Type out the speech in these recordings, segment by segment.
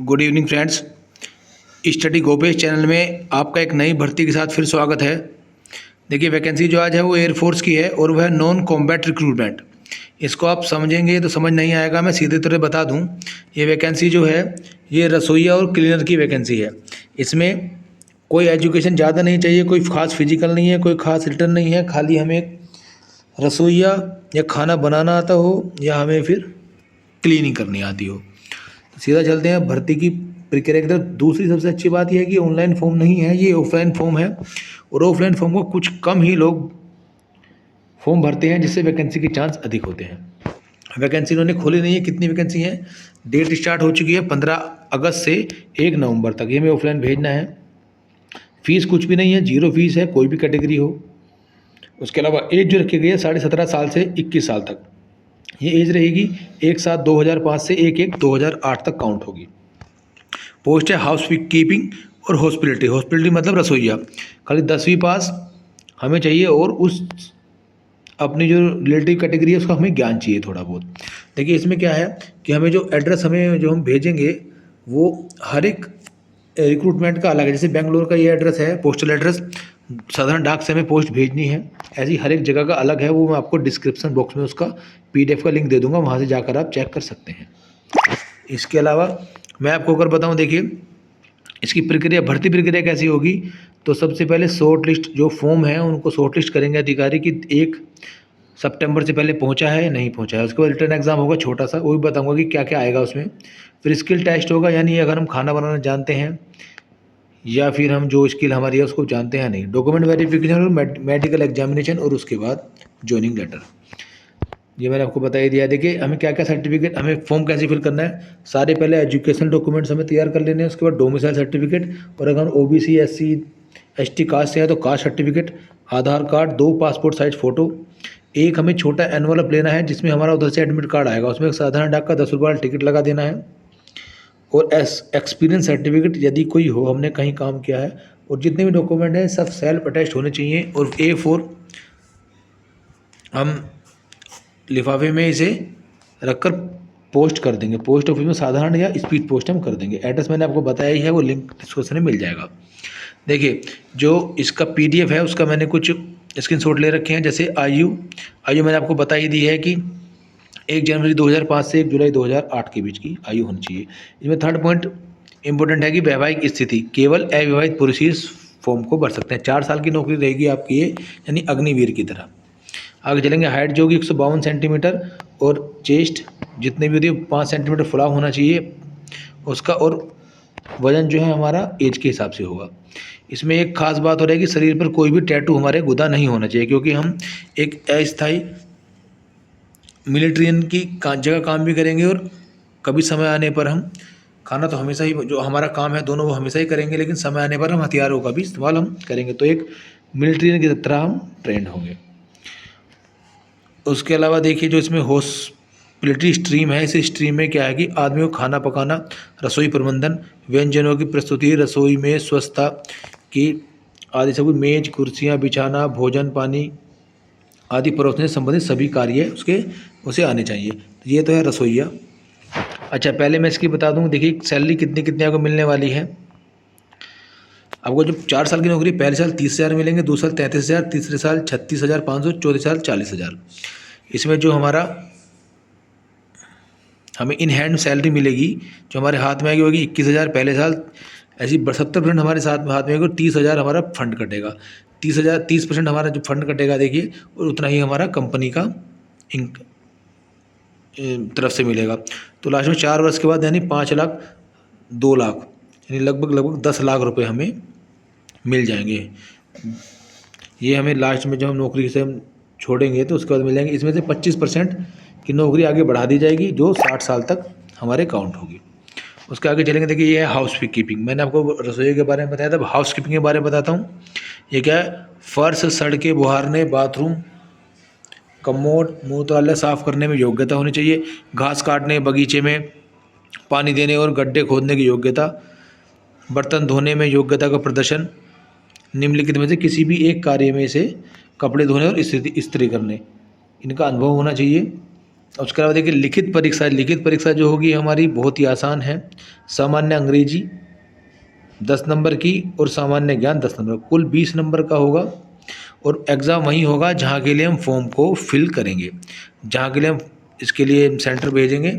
Good evening friends. Study Gopesh channel में आपका एक नई भर्ती के साथ फिर स्वागत है। देखिए, वैकेंसी जो आज है वो एयरफोर्स की है और वह नॉन कॉम्बैट रिक्रूटमेंट। इसको आप समझेंगे तो समझ नहीं आएगा, मैं सीधे तरह बता दूं। ये वैकेंसी जो है ये रसोइया और क्लीनर की वैकेंसी है। इसमें कोई एजुकेशन ज़्यादा नहीं चाहिए, कोई ख़ास फिजिकल नहीं है, कोई ख़ास रिटर्न नहीं है। खाली हमें एक रसोइया या खाना बनाना आता हो या हमें फिर क्लीनिंग करनी आती हो। सीधा चलते हैं भर्ती की प्रक्रिया की तरफ। दूसरी सबसे अच्छी बात यह है कि ऑनलाइन फॉर्म नहीं है, ये ऑफलाइन फॉर्म है और ऑफलाइन फॉर्म को कुछ कम ही लोग फॉर्म भरते हैं, जिससे वैकेंसी के चांस अधिक होते हैं। वैकेंसी इन्होंने खोली नहीं है। कितनी वैकेंसी है? डेट स्टार्ट हो चुकी है 15 अगस्त से 1 नवंबर तक। ये हमें ऑफलाइन भेजना है। फीस कुछ भी नहीं है, 0 फीस है, कोई भी कैटेगरी हो। उसके अलावा एज जो रखी गई है 17.5 साल से 21 साल तक। ये एज रहेगी 1/7/2005 से 1/1/2008 तक काउंट होगी। पोस्ट है हाउस कीपिंग और हॉस्पिटलिटी। हॉस्पिटलिटी मतलब रसोइया। खाली 10वीं पास हमें चाहिए और उस अपनी जो रिलेटिव कैटेगरी है उसका हमें ज्ञान चाहिए थोड़ा बहुत। देखिए, इसमें क्या है कि हमें जो एड्रेस हमें जो हम भेजेंगे वो हर एक रिक्रूटमेंट का अलग है। जैसे बेंगलोर का ये एड्रेस है, पोस्टल एड्रेस, साधारण डाक से हमें पोस्ट भेजनी है। ऐसी हर एक जगह का अलग है। वो मैं आपको डिस्क्रिप्शन बॉक्स में उसका PDF का लिंक दे दूंगा, वहाँ से जाकर आप चेक कर सकते हैं। इसके अलावा मैं आपको अगर बताऊं, देखिए इसकी प्रक्रिया, भर्ती प्रक्रिया कैसी होगी। तो सबसे पहले शॉर्ट लिस्ट जो फॉर्म है उनको शॉर्ट लिस्ट करेंगे अधिकारी कि 1 सितंबर से पहले पहुंचा है या नहीं पहुंचा है। उसके बाद रिटर्न एग्जाम होगा छोटा सा, वो भी बताऊंगा कि क्या क्या आएगा उसमें। फिर स्किल टेस्ट होगा, यानी अगर हम खाना बनाना जानते हैं या फिर हम जो स्किल हमारी है उसको जानते हैं नहीं। डॉक्यूमेंट वेरिफिकेशन और मेडिकल एग्जामिनेशन और उसके बाद ज्वाइनिंग लेटर। ये मैंने आपको बता ही दिया। देखिए, हमें क्या क्या सर्टिफिकेट, हमें फॉर्म कैसे फिल करना है। सारे पहले एजुकेशन डॉक्यूमेंट्स हमें तैयार कर लेने हैं। उसके बाद डोमिसाइल सर्टिफिकेट, और अगर हम OBC SC ST कास्ट से है तो कास्ट सर्टिफिकेट, आधार कार्ड, 2 पासपोर्ट साइज फ़ोटो, एक हमें छोटा एनवलप लेना है जिसमें हमारा उधर से एडमिट कार्ड आएगा, उसमें एक साधारण डाक का 10 रुपये वाला टिकट लगा देना है। और एक्सपीरियंस सर्टिफिकेट यदि कोई हो, हमने कहीं काम किया है। और जितने भी डॉक्यूमेंट हैं सब सेल्फ अटैच्ड होने चाहिए। और A4 हम लिफाफे में इसे रखकर पोस्ट कर देंगे। पोस्ट ऑफिस में साधारण या स्पीड पोस्ट हम कर देंगे। एड्रेस मैंने आपको बताया ही है, वो लिंक डिस्क्रिप्शन में मिल जाएगा। देखिए, जो इसका PDF है उसका मैंने कुछ स्क्रीनशॉट ले रखे हैं। जैसे आयु मैंने आपको बता ही दी है कि 1 जनवरी 2005 से 1 जुलाई 2008 के बीच की आयु होनी चाहिए। इसमें थर्ड पॉइंट इंपॉर्टेंट है कि वैवाहिक स्थिति, केवल अविवाहित पुरुष ही इस फॉर्म को भर सकते हैं। 4 साल की नौकरी रहेगी आपकी ये, यानी अग्निवीर की तरह। आगे चलेंगे। हाइट जो होगी 152 सेंटीमीटर और चेस्ट जितने भी होती है 5 सेंटीमीटर फुला होना चाहिए उसका। और वजन जो है हमारा एज के हिसाब से होगा। इसमें एक खास बात हो रही है कि शरीर पर कोई भी टैटू हमारे गुदा नहीं होना चाहिए, क्योंकि हम एक अस्थायी मिलिट्रियन की जगह काम भी करेंगे और कभी समय आने पर हम खाना तो हमेशा ही, जो हमारा काम है दोनों वो हमेशा ही करेंगे, लेकिन समय आने पर हम हथियारों का भी इस्तेमाल हम करेंगे। तो एक मिलिट्रियन की तरह हम ट्रेंड होंगे। उसके अलावा देखिए, जो इसमें हॉस्पिटलिटी स्ट्रीम है, इस स्ट्रीम में क्या है कि आदमी को खाना पकाना, रसोई प्रबंधन, व्यंजनों की प्रस्तुति, रसोई में स्वच्छता की आदि सब, मेज कुर्सियाँ बिछाना, भोजन पानी आदि परोसने से संबंधित सभी कार्य उसे आने चाहिए। तो ये तो है रसोइया। अच्छा, पहले मैं इसकी बता दूँ। देखिए, सैलरी कितनी आपको मिलने वाली है। आपको जब 4 साल की नौकरी, पहले साल 30,000 मिलेंगे, दूसरे साल 33,000, तीसरे साल 36,500, चौथे साल 40,000। इसमें जो हमें इन हैंड सैलरी मिलेगी, जो हमारे हाथ में आएगी होगी 21,000 पहले साल। ऐसी 70% हमारे साथ में हाथ में आएगी और 30,000 हमारा फंड कटेगा। 30% हमारा जो फंड कटेगा देखिए, और उतना ही हमारा कंपनी का तरफ से मिलेगा। तो लास्ट में 4 वर्ष के बाद यानी 5 लाख 2 लाख यानी लगभग 10 लाख रुपए हमें मिल जाएंगे। ये हमें लास्ट में जब हम नौकरी से हम छोड़ेंगे तो उसके बाद मिल जाएंगे। इसमें से 25% की नौकरी आगे बढ़ा दी जाएगी, जो 60 साल तक हमारे काउंट होगी। उसके आगे चलेंगे। देखिए, ये है हाउस कीपिंग। मैंने आपको रसोई के बारे में बताया था, अब हाउस कीपिंग के बारे में बताता हूँ। ये क्या है? फर्श, सड़कें बुहारने, बाथरूम, कमोड, मूत्रालय साफ करने में योग्यता होनी चाहिए। घास काटने, बगीचे में पानी देने और गड्ढे खोदने की योग्यता। बर्तन धोने में योग्यता का प्रदर्शन। निम्नलिखित में से किसी भी एक कार्य में से कपड़े धोने और इस्त्री करने, इनका अनुभव होना चाहिए। उसके अलावा देखिए लिखित परीक्षा जो होगी हमारी बहुत ही आसान है। सामान्य अंग्रेजी 10 नंबर की और सामान्य ज्ञान 10 नंबर, कुल 20 नंबर का होगा। और एग्ज़ाम वहीं होगा जहाँ के लिए हम फॉर्म को फिल करेंगे, जहाँ के लिए हम इसके लिए सेंटर भेजेंगे,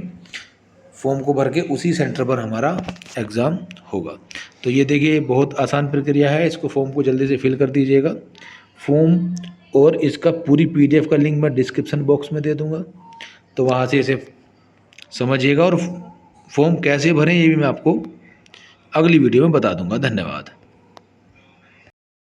फॉर्म को भर के उसी सेंटर पर हमारा एग्ज़ाम होगा। तो ये देखिए बहुत आसान प्रक्रिया है, इसको फॉर्म को जल्दी से फिल कर दीजिएगा। फॉर्म और इसका पूरी PDF का लिंक मैं डिस्क्रिप्शन बॉक्स में दे दूँगा, तो वहाँ से इसे समझिएगा। और फॉर्म कैसे भरें ये भी मैं आपको अगली वीडियो में बता दूँगा। धन्यवाद।